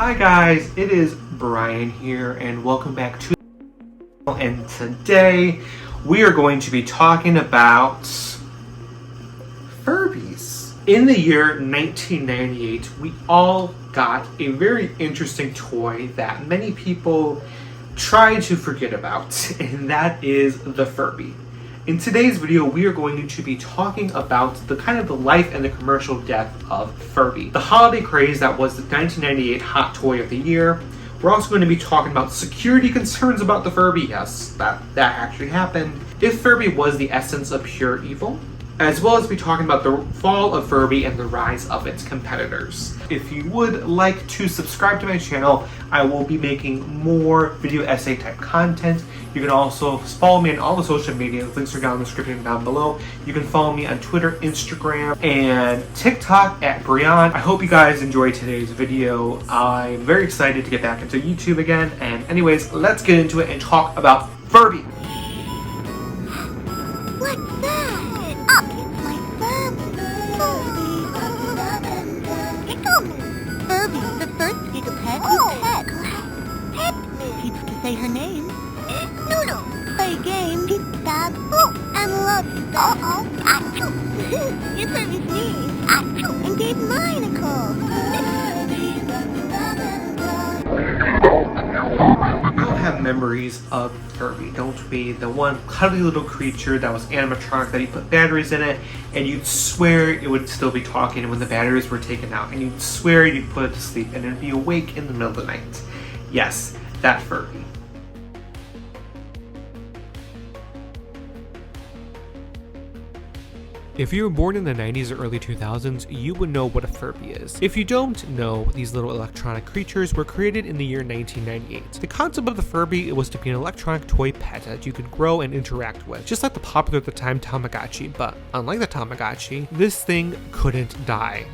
Hi guys, it is Brian here and welcome back to the channel, and today we are going to be talking about Furbies. In the year 1998, we all got a very interesting toy that many people try to forget about, and that is the Furby. In today's video, we are going to be talking about the life and the commercial death of Furby, the holiday craze that was the 1998 Hot Toy of the Year. We're also going to be talking about security concerns about the Furby. Yes, that actually happened. If Furby was the essence of pure evil, as well as be talking about the fall of Furby and the rise of its competitors. If you would like to subscribe to my channel, I will be making more video essay type content. You can also follow me on all the social media. Links are down in the description down below. You can follow me on Twitter, Instagram, and TikTok at Brian. I hope you guys enjoyed today's video. I'm very excited to get back into YouTube again. And anyways, let's get into it and talk about Furby. What's that? It's my Furby. Furby, the first gigapet you pet. Pet me. Keeps to say her name. Noodle. Play a game. Stab. And love you. Achoo. Your Furby sneezed. Achoo. And gave mine a cold. We all have memories of Furby, don't we? The one cuddly little creature that was animatronic that you put batteries in it and you'd swear it would still be talking when the batteries were taken out, and you'd swear you'd put it to sleep and it'd be awake in the middle of the night. Yes, that Furby. If you were born in the 90s or early 2000s, you would know what a Furby is. If you don't know, these little electronic creatures were created in the year 1998. The concept of the Furby was to be an electronic toy pet that you could grow and interact with, just like the popular at the time Tamagotchi, but unlike the Tamagotchi, this thing couldn't die.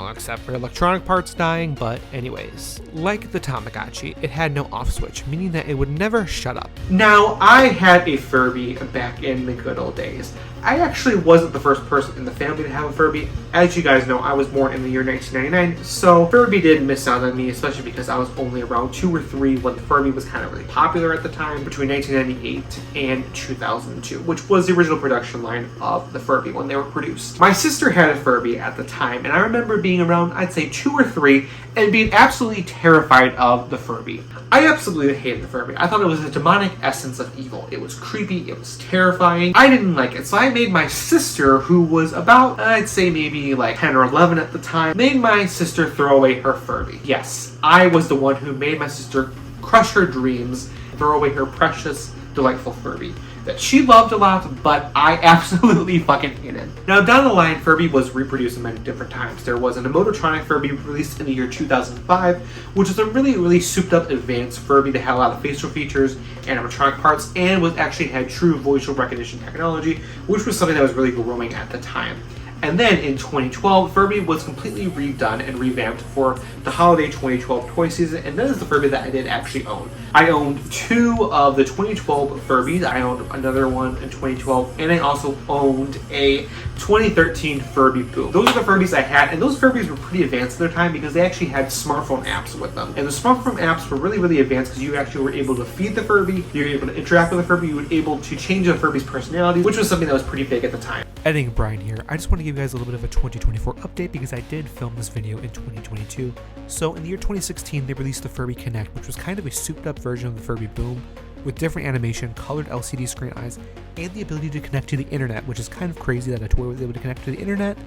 Except for electronic parts dying, but anyways. Like the Tamagotchi, it had no off switch, meaning that it would never shut up. Now, I had a Furby back in the good old days. I actually wasn't the first person in the family to have a Furby. As you guys know, I was born in the year 1999, so Furby did miss out on me, especially because I was only around 2 or 3 when the Furby was kind of really popular at the time, between 1998 and 2002, which was the original production line of the Furby when they were produced. My sister had a Furby at the time, and I remember being around, I'd say 2 or 3, and being absolutely terrified of the Furby. I absolutely hated the Furby. I thought it was a demonic essence of evil. It was creepy, it was terrifying. I didn't like it, so I made my sister, who was about, I'd say maybe like 10 or 11 at the time, made my sister throw away her Furby. Yes, I was the one who made my sister crush her dreams, throw away her precious, delightful Furby that she loved a lot, but I absolutely fucking hated. Now, down the line, Furby was reproduced many different times. There was an emotronic Furby released in the year 2005, which was a really souped up advanced Furby that had a lot of facial features, animatronic parts, and actually had true voice recognition technology, which was something that was really growing at the time. And then in 2012, Furby was completely redone and revamped for the holiday 2012 toy season, and that is the Furby that I did actually own. I owned 2 of the 2012 Furbies. I owned another one in 2012, and I also owned a 2013 Furby Boom. Those are the Furbies I had, and those Furbies were pretty advanced at their time because they actually had smartphone apps with them. And the smartphone apps were really advanced because you actually were able to feed the Furby, you were able to interact with the Furby, you were able to change the Furby's personality, which was something that was pretty big at the time. Editing Brian here. I just want to give you guys a little bit of a 2024 update because I did film this video in 2022. So in the year 2016, they released the Furby Connect, which was kind of a souped up version of the Furby Boom with different animation, colored LCD screen eyes, and the ability to connect to the internet, which is kind of crazy that a toy was able to connect to the internet,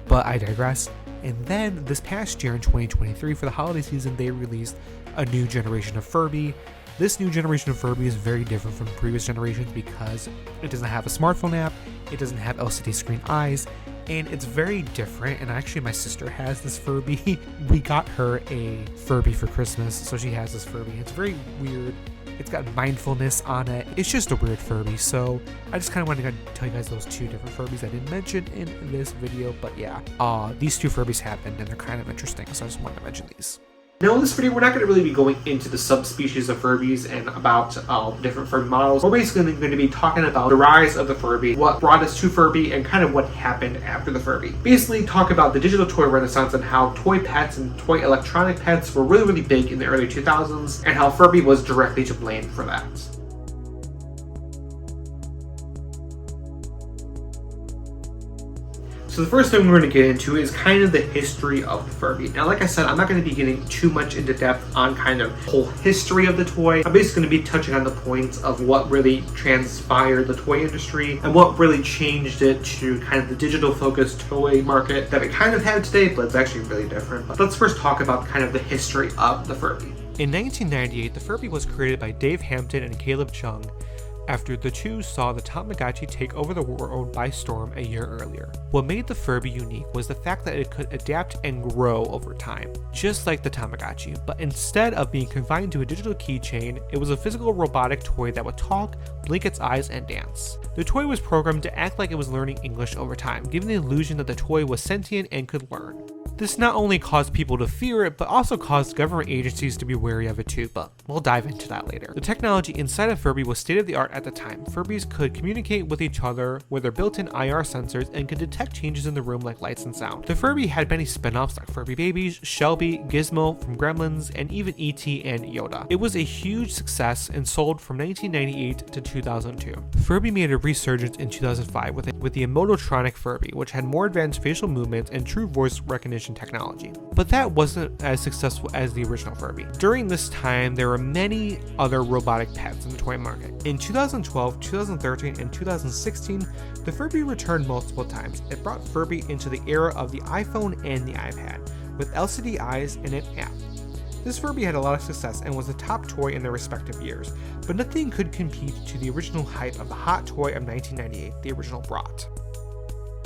but I digress. And then this past year in 2023, for the holiday season, they released a new generation of Furby. This new generation of Furby is very different from previous generations because it doesn't have a smartphone app, it doesn't have LCD screen eyes, and it's very different. And actually my sister has this Furby. We got her a Furby for Christmas, so she has this Furby. It's very weird. It's got mindfulness on it. It's just a weird Furby, so I just kind of wanted to tell you guys those 2 different Furbies I didn't mention in this video, but yeah. These 2 Furbies happened, and they're kind of interesting, so I just wanted to mention these. Now in this video, we're not going to really be going into the subspecies of Furbies and about different Furby models. We're basically going to be talking about the rise of the Furby, what brought us to Furby, and kind of what happened after the Furby. Basically talk about the digital toy renaissance and how toy pets and toy electronic pets were really big in the early 2000s, and how Furby was directly to blame for that. So the first thing we're going to get into is kind of the history of the Furby. Now, like I said, I'm not going to be getting too much into depth on kind of the whole history of the toy. I'm basically going to be touching on the points of what really transpired the toy industry and what really changed it to kind of the digital focused toy market that we kind of have today, but it's actually really different. But let's first talk about kind of the history of the Furby. In 1998, the Furby was created by Dave Hampton and Caleb Chung, after the two saw the Tamagotchi take over the world by storm a year earlier. What made the Furby unique was the fact that it could adapt and grow over time, just like the Tamagotchi, but instead of being confined to a digital keychain, it was a physical robotic toy that would talk, blink its eyes, and dance. The toy was programmed to act like it was learning English over time, giving the illusion that the toy was sentient and could learn. This not only caused people to fear it, but also caused government agencies to be wary of it too, but we'll dive into that later. The technology inside of Furby was state-of-the-art at the time. Furbies could communicate with each other with their built-in IR sensors and could detect changes in the room like lights and sound. The Furby had many spin-offs like Furby Babies, Shelby, Gizmo from Gremlins, and even E.T. and Yoda. It was a huge success and sold from 1998 to 2002. Furby made a resurgence in 2005 with the Emotronic Furby, which had more advanced facial movements and true voice recognition technology. But that wasn't as successful as the original Furby. During this time, there were many other robotic pets in the toy market. In 2012, 2013, and 2016, the Furby returned multiple times. It brought Furby into the era of the iPhone and the iPad, with LCD eyes and an app. This Furby had a lot of success and was a top toy in their respective years, but nothing could compete to the original hype of the hot toy of 1998, the original Brat.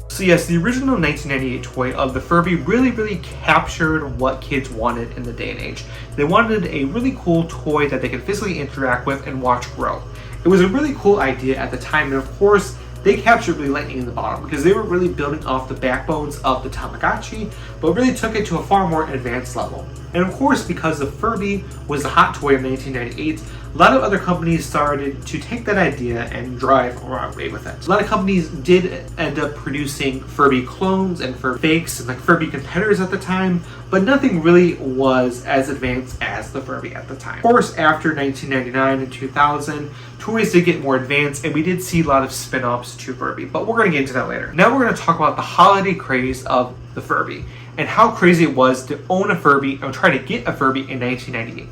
So yes, the original 1998 toy of the Furby really captured what kids wanted in the day and age. They wanted a really cool toy that they could physically interact with and watch grow. It was a really cool idea at the time, and of course, they captured really lightning in the bottom because they were really building off the backbones of the Tamagotchi, but really took it to a far more advanced level. And of course, because the Furby was the hot toy of 1998, a lot of other companies started to take that idea and drive away with it. A lot of companies did end up producing Furby clones and Furby fakes and like Furby competitors at the time, but nothing really was as advanced as the Furby at the time. Of course, after 1999 and 2000, toys did get more advanced and we did see a lot of spin-offs to Furby, but we're going to get into that later. Now we're going to talk about the holiday craze of the Furby and how crazy it was to own a Furby and try to get a Furby in 1998.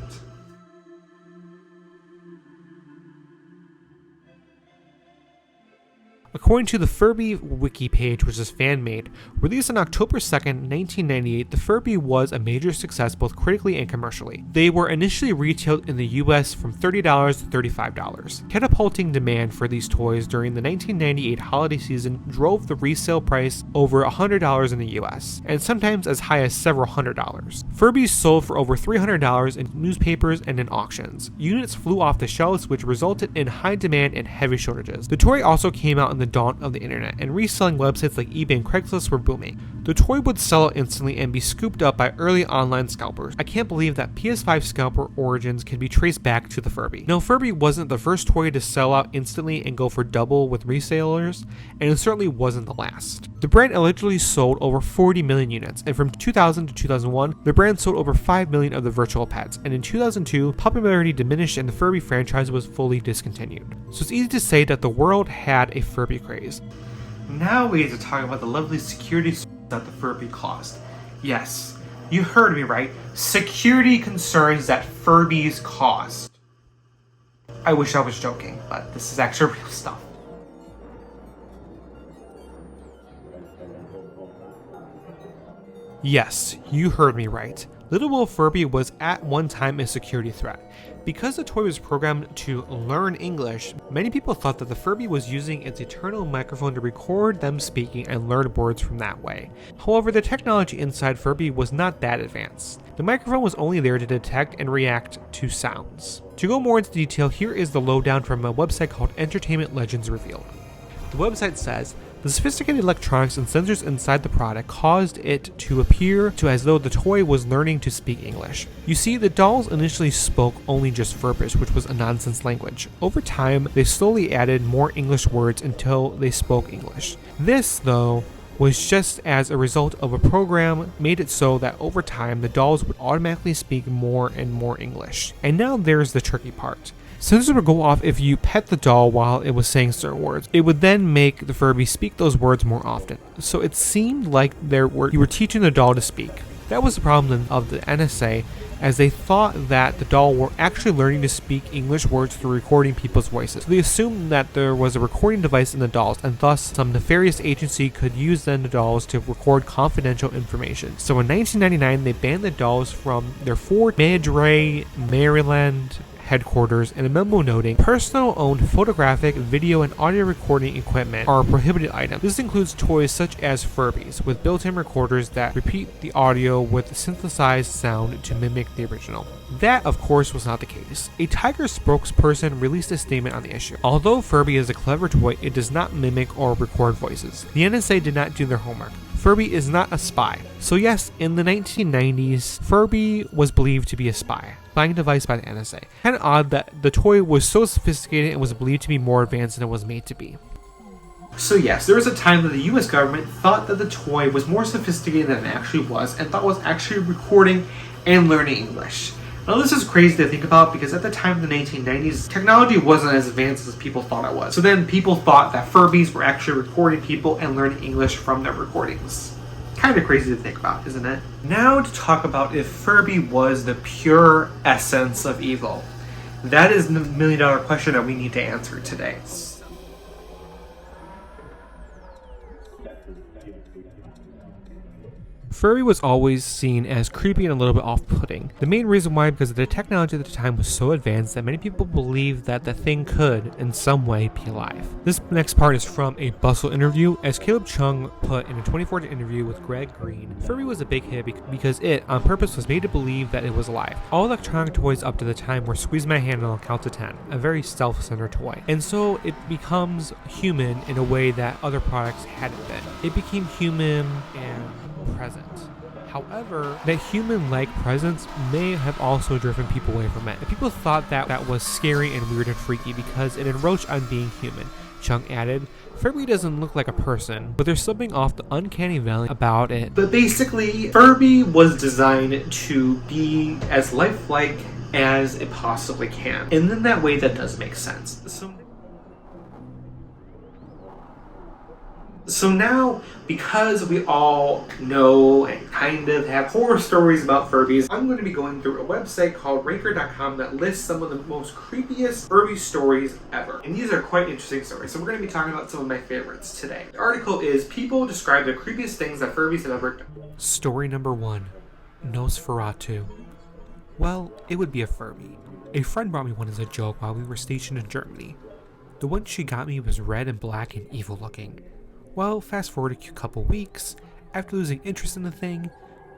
According to the Furby wiki page, which is fan-made, released on October 2nd, 1998, the Furby was a major success both critically and commercially. They were initially retailed in the US from $30 to $35. Catapulting demand for these toys during the 1998 holiday season drove the resale price over $100 in the US, and sometimes as high as several $100s. Furbies sold for over $300 in newspapers and in auctions. Units flew off the shelves, which resulted in high demand and heavy shortages. The toy also came out in the dawn of the internet, and reselling websites like eBay and Craigslist were booming. The toy would sell out instantly and be scooped up by early online scalpers. I can't believe that PS5 scalper origins can be traced back to the Furby. Now, Furby wasn't the first toy to sell out instantly and go for double with resellers, and it certainly wasn't the last. The brand allegedly sold over 40 million units, and from 2000 to 2001, the brand sold over 5 million of the virtual pets, and in 2002, popularity diminished and the Furby franchise was fully discontinued. So it's easy to say that the world had a Furby craze. Now we get to talk about the lovely security that the Furby caused. Yes, you heard me right. Security concerns that Furbies caused. I wish I was joking, but this is actually real stuff. Yes, you heard me right. Little Will Furby was at one time a security threat. Because the toy was programmed to learn English, many people thought that the Furby was using its eternal microphone to record them speaking and learn words from that way. However, the technology inside Furby was not that advanced. The microphone was only there to detect and react to sounds. To go more into detail, here is the lowdown from a website called Entertainment Legends Revealed. The website says, The sophisticated electronics and sensors inside the product caused it to appear as though the toy was learning to speak English. You see, the dolls initially spoke only just Furbish, which was a nonsense language. Over time, they slowly added more English words until they spoke English. This, though, was just as a result of a program made it so that over time the dolls would automatically speak more and more English. And now there's the tricky part. Sensors would go off if you pet the doll while it was saying certain words. It would then make the Furby speak those words more often. So it seemed like you were teaching the doll to speak. That was the problem of the NSA, as they thought that the doll were actually learning to speak English words through recording people's voices. So they assumed that there was a recording device in the dolls, and thus some nefarious agency could use the dolls to record confidential information. So in 1999, they banned the dolls from their Fort Madre, Maryland headquarters, and a memo noting personal owned photographic, video, and audio recording equipment are prohibited items. This includes toys such as Furbies, with built-in recorders that repeat the audio with synthesized sound to mimic the original. That, of course, was not the case. A Tiger spokesperson released a statement on the issue. Although Furby is a clever toy, it does not mimic or record voices. The NSA did not do their homework. Furby is not a spy. So yes, in the 1990s, Furby was believed to be a spying device by the NSA. Kind of odd that the toy was so sophisticated and was believed to be more advanced than it was made to be. So yes, there was a time that the US government thought that the toy was more sophisticated than it actually was, and thought it was actually recording and learning English. Now this is crazy to think about because at the time in the 1990s, technology wasn't as advanced as people thought it was. So then people thought that Furbies were actually recording people and learning English from their recordings. Kind of crazy to think about, isn't it? Now to talk about if Furby was the pure essence of evil. That is the million-dollar question that we need to answer today. Furby was always seen as creepy and a little bit off-putting. The main reason why, because the technology at the time was so advanced that many people believed that the thing could, in some way, be alive. This next part is from a Bustle interview. As Caleb Chung put in a 2014 interview with Greg Green, Furby was a big hit because it, on purpose, was made to believe that it was alive. All electronic toys up to the time were squeeze my hand and I'll count to 10, a very self-centered toy. And so it becomes human in a way that other products hadn't been. It became human and present. However, that human-like presence may have also driven people away from it. And people thought that was scary and weird and freaky because it encroached on being human. Chung added, Furby doesn't look like a person, but there's something off the uncanny valley about it. But basically, Furby was designed to be as lifelike as it possibly can. And in that way, that does make sense. So now, because we all know and kind of have horror stories about Furbies, I'm going to be going through a website called Ranker.com that lists some of the most creepiest Furby stories ever. And these are quite interesting stories, so we're going to be talking about some of my favorites today. The article is People Describe the Creepiest Things That Furbies Have Ever Done. Story number 1. Nosferatu. Well, it would be a Furby. A friend brought me one as a joke while we were stationed in Germany. The one she got me was red and black and evil looking. Well, fast forward a couple weeks, after losing interest in the thing,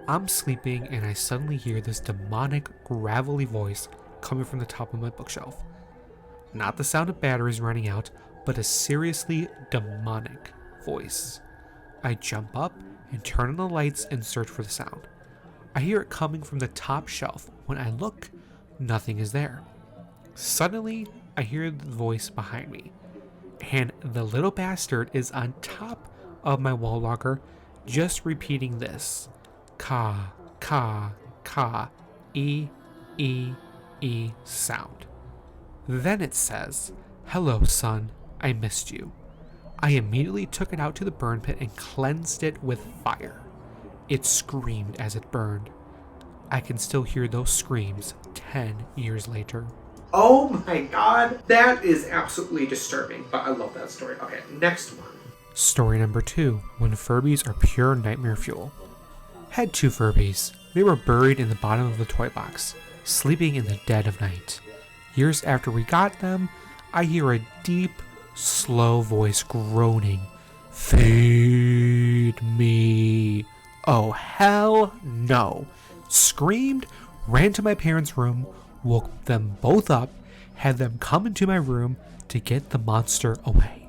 I'm sleeping and I suddenly hear this demonic, gravelly voice coming from the top of my bookshelf. Not the sound of batteries running out, but a seriously demonic voice. I jump up and turn on the lights and search for the sound. I hear it coming from the top shelf. When I look, nothing is there. Suddenly, I hear the voice behind me. And the little bastard is on top of my wall locker, just repeating this. Ka, ka, ka, e, sound. Then it says, hello, son, I missed you. I immediately took it out to the burn pit and cleansed it with fire. It screamed as it burned. I can still hear those screams 10 years later. Oh my god, that is absolutely disturbing, but I love that story. Okay, next one. Story number 2, when Furbies are pure nightmare fuel. Had 2 Furbies. They were buried in the bottom of the toy box, sleeping in the dead of night. Years after we got them, I hear a deep, slow voice groaning, "Feed me." Oh, hell no. Screamed, ran to my parents' room, woke them both up, had them come into my room to get the monster away.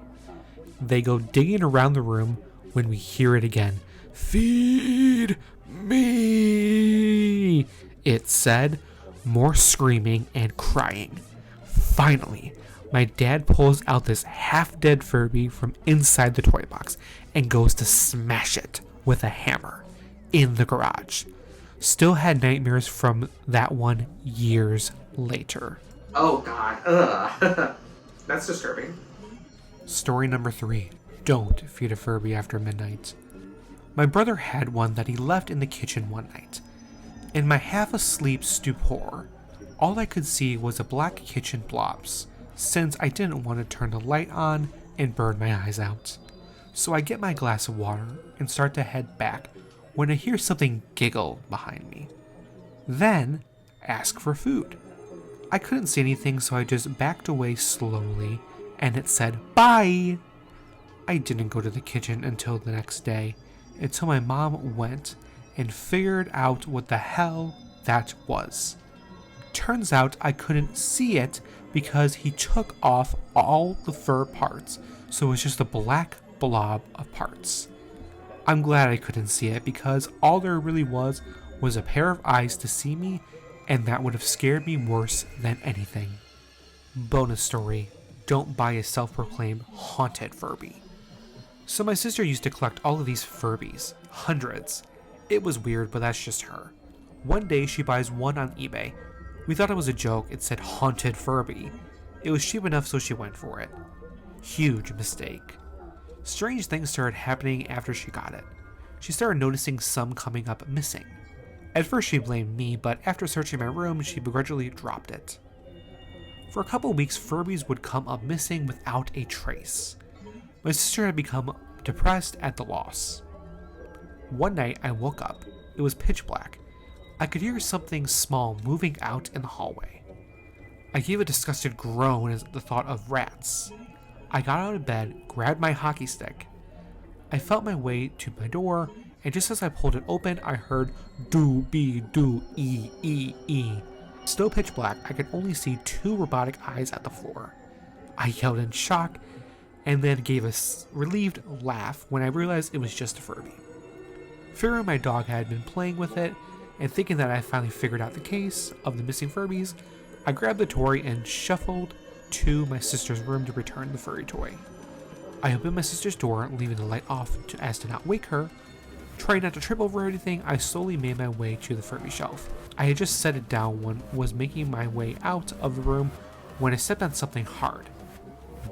They go digging around the room when we hear it again. "Feed me," it said, more screaming and crying. Finally, my dad pulls out this half-dead Furby from inside the toy box and goes to smash it with a hammer in the garage. Still had nightmares from that one years later. Oh God, ugh. That's disturbing. Story number 3. Don't feed a Furby after midnight. My brother had one that he left in the kitchen one night. In my half-asleep stupor, all I could see was a black kitchen blobs, since I didn't want to turn the light on and burn my eyes out. So I get my glass of water and start to head back when I hear something giggle behind me. Then, ask for food. I couldn't see anything, so I just backed away slowly, and it said, "Bye!" I didn't go to the kitchen until the next day, until my mom went and figured out what the hell that was. Turns out I couldn't see it because he took off all the fur parts, so it was just a black blob of parts. I'm glad I couldn't see it because all there really was a pair of eyes to see me, and that would have scared me worse than anything. Bonus story: don't buy a self-proclaimed haunted Furby. So my sister used to collect all of these Furbies, hundreds. It was weird, but that's just her. One day she buys one on eBay. We thought it was a joke. It said haunted Furby. It was cheap enough, so she went for it. Huge mistake. Strange things started happening after she got it. She started noticing some coming up missing. At first she blamed me, but after searching my room, she begrudgingly dropped it. For a couple weeks, Furbies would come up missing without a trace. My sister had become depressed at the loss. One night I woke up. It was pitch black. I could hear something small moving out in the hallway. I gave a disgusted groan at the thought of rats. I got out of bed, grabbed my hockey stick. I felt my way to my door, and just as I pulled it open, I heard do-be-do-e-e-e. Still pitch black, I could only see 2 robotic eyes at the floor. I yelled in shock, and then gave a relieved laugh when I realized it was just a Furby. Figuring my dog had been playing with it, and thinking that I finally figured out the case of the missing Furbies, I grabbed the toy and shuffled to my sister's room to return the furry toy. I opened my sister's door, leaving the light off as to not wake her. Trying not to trip over anything, I slowly made my way to the Furby shelf. I had just set it down when I was making my way out of the room when I stepped on something hard.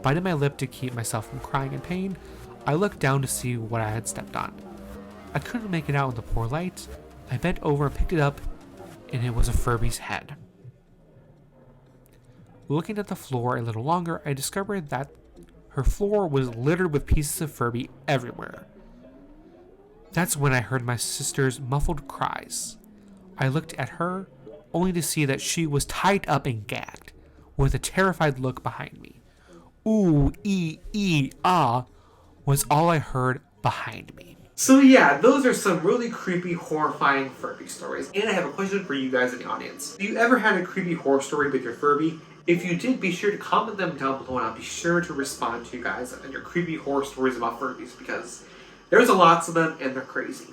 Biting my lip to keep myself from crying in pain, I looked down to see what I had stepped on. I couldn't make it out in the poor light. I bent over and picked it up, and it was a Furby's head. Looking at the floor a little longer, I discovered that her floor was littered with pieces of Furby everywhere. That's when I heard my sister's muffled cries. I looked at her, only to see that she was tied up and gagged, with a terrified look behind me. Ooh, ah, was all I heard behind me. So yeah, those are some really creepy, horrifying Furby stories. And I have a question for you guys in the audience. Have you ever had a creepy horror story with your Furby? If you did, be sure to comment them down below, and I'll be sure to respond to you guys and your creepy horror stories about Furbies, because there's a lots of them and they're crazy.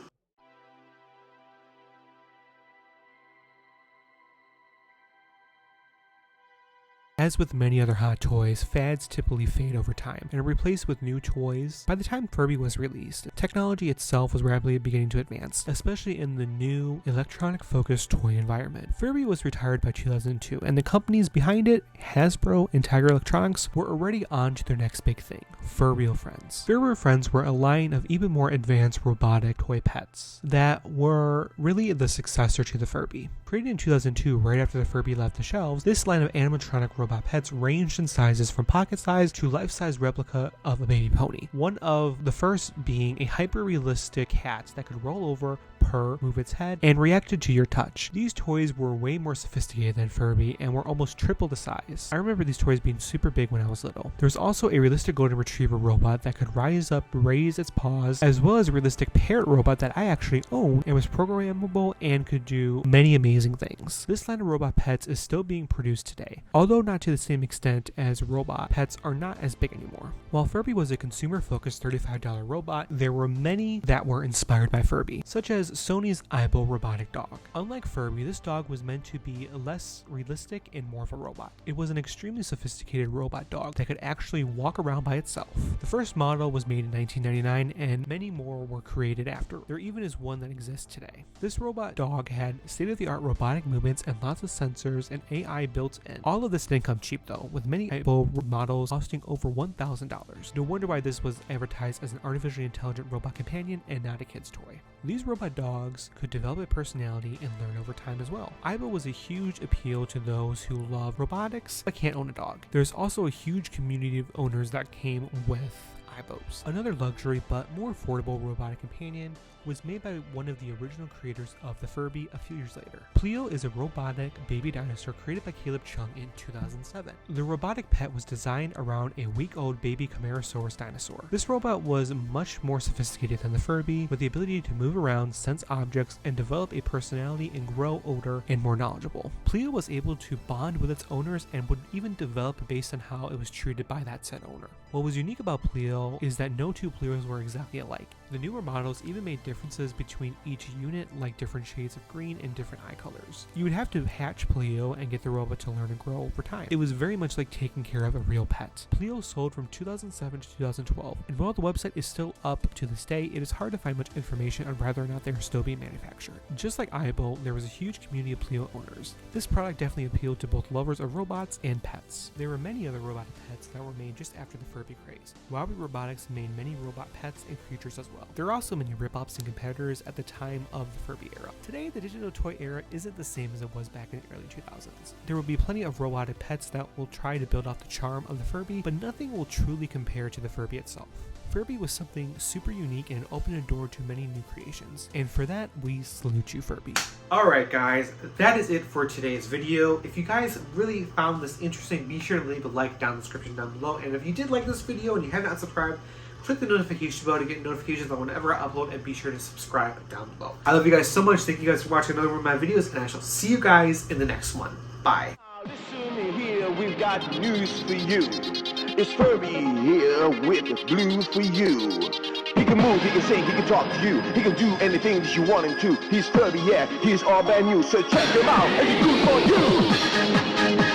As with many other hot toys, fads typically fade over time and are replaced with new toys. By the time Furby was released, technology itself was rapidly beginning to advance, especially in the new electronic-focused toy environment. Furby was retired by 2002, and the companies behind it, Hasbro and Tiger Electronics, were already on to their next big thing, FurReal Friends. FurReal Friends were a line of even more advanced robotic toy pets that were really the successor to the Furby. Created in 2002, right after the Furby left the shelves, this line of animatronic robot pets ranged in sizes from pocket size to life-size replica of a baby pony. One of the first being a hyper-realistic cat that could roll over, purr, move its head, and reacted to your touch. These toys were way more sophisticated than Furby and were almost triple the size. I remember these toys being super big when I was little. There was also a realistic golden retriever robot that could rise up, raise its paws, as well as a realistic parrot robot that I actually owned and was programmable and could do many amazing things. This line of robot pets is still being produced today, although not to the same extent as robot pets are not as big anymore. While Furby was a consumer-focused $35 robot, there were many that were inspired by Furby, such as Sony's Aibo robotic dog. Unlike Furby, this dog was meant to be less realistic and more of a robot. It was an extremely sophisticated robot dog that could actually walk around by itself. The first model was made in 1999 and many more were created after. There even is one that exists today. This robot dog had state-of-the-art robotic movements and lots of sensors and AI built in. All of this didn't come cheap though, with many Aibo models costing over $1,000. No wonder why this was advertised as an artificially intelligent robot companion and not a kid's toy. These robot dogs could develop a personality and learn over time as well. Aibo was a huge appeal to those who love robotics but can't own a dog. There's also a huge community of owners that came with Aibos. Another luxury but more affordable robotic companion was made by one of the original creators of the Furby a few years later. Pleo is a robotic baby dinosaur created by Caleb Chung in 2007. The robotic pet was designed around a week-old baby Camarasaurus dinosaur. This robot was much more sophisticated than the Furby, with the ability to move around, sense objects, and develop a personality and grow older and more knowledgeable. Pleo was able to bond with its owners and would even develop based on how it was treated by that said owner. What was unique about Pleo is that no two Pleos were exactly alike. The newer models even made differences between each unit, like different shades of green and different eye colors. You would have to hatch Pleo and get the robot to learn and grow over time. It was very much like taking care of a real pet. Pleo sold from 2007 to 2012, and while the website is still up to this day, it is hard to find much information on whether or not they are still being manufactured. Just like Aibo, there was a huge community of Pleo owners. This product definitely appealed to both lovers of robots and pets. There were many other robotic pets that were made just after the Furby craze. Wowee Robotics made many robot pets and creatures as well. There are also many rip-offs and competitors at the time of the Furby era. Today, the digital toy era isn't the same as it was back in the early 2000s. There will be plenty of robotic pets that will try to build off the charm of the Furby, but nothing will truly compare to the Furby itself. Furby was something super unique and opened a door to many new creations. And for that, we salute you, Furby. Alright guys, that is it for today's video. If you guys really found this interesting, be sure to leave a like down in the description down below. And if you did like this video and you have not subscribed, click the notification bell to get notifications on whenever I upload, and be sure to subscribe down below. I love you guys so much. Thank you guys for watching another one of my videos, and I shall see you guys in the next one. Bye. Listen here, we've got news for you. It's Furby here with the blue for you. He can move, he can sing, he can talk to you. He can do anything that you want him to. He's Furby, yeah, he's all brand new. So check him out, and he's good for you.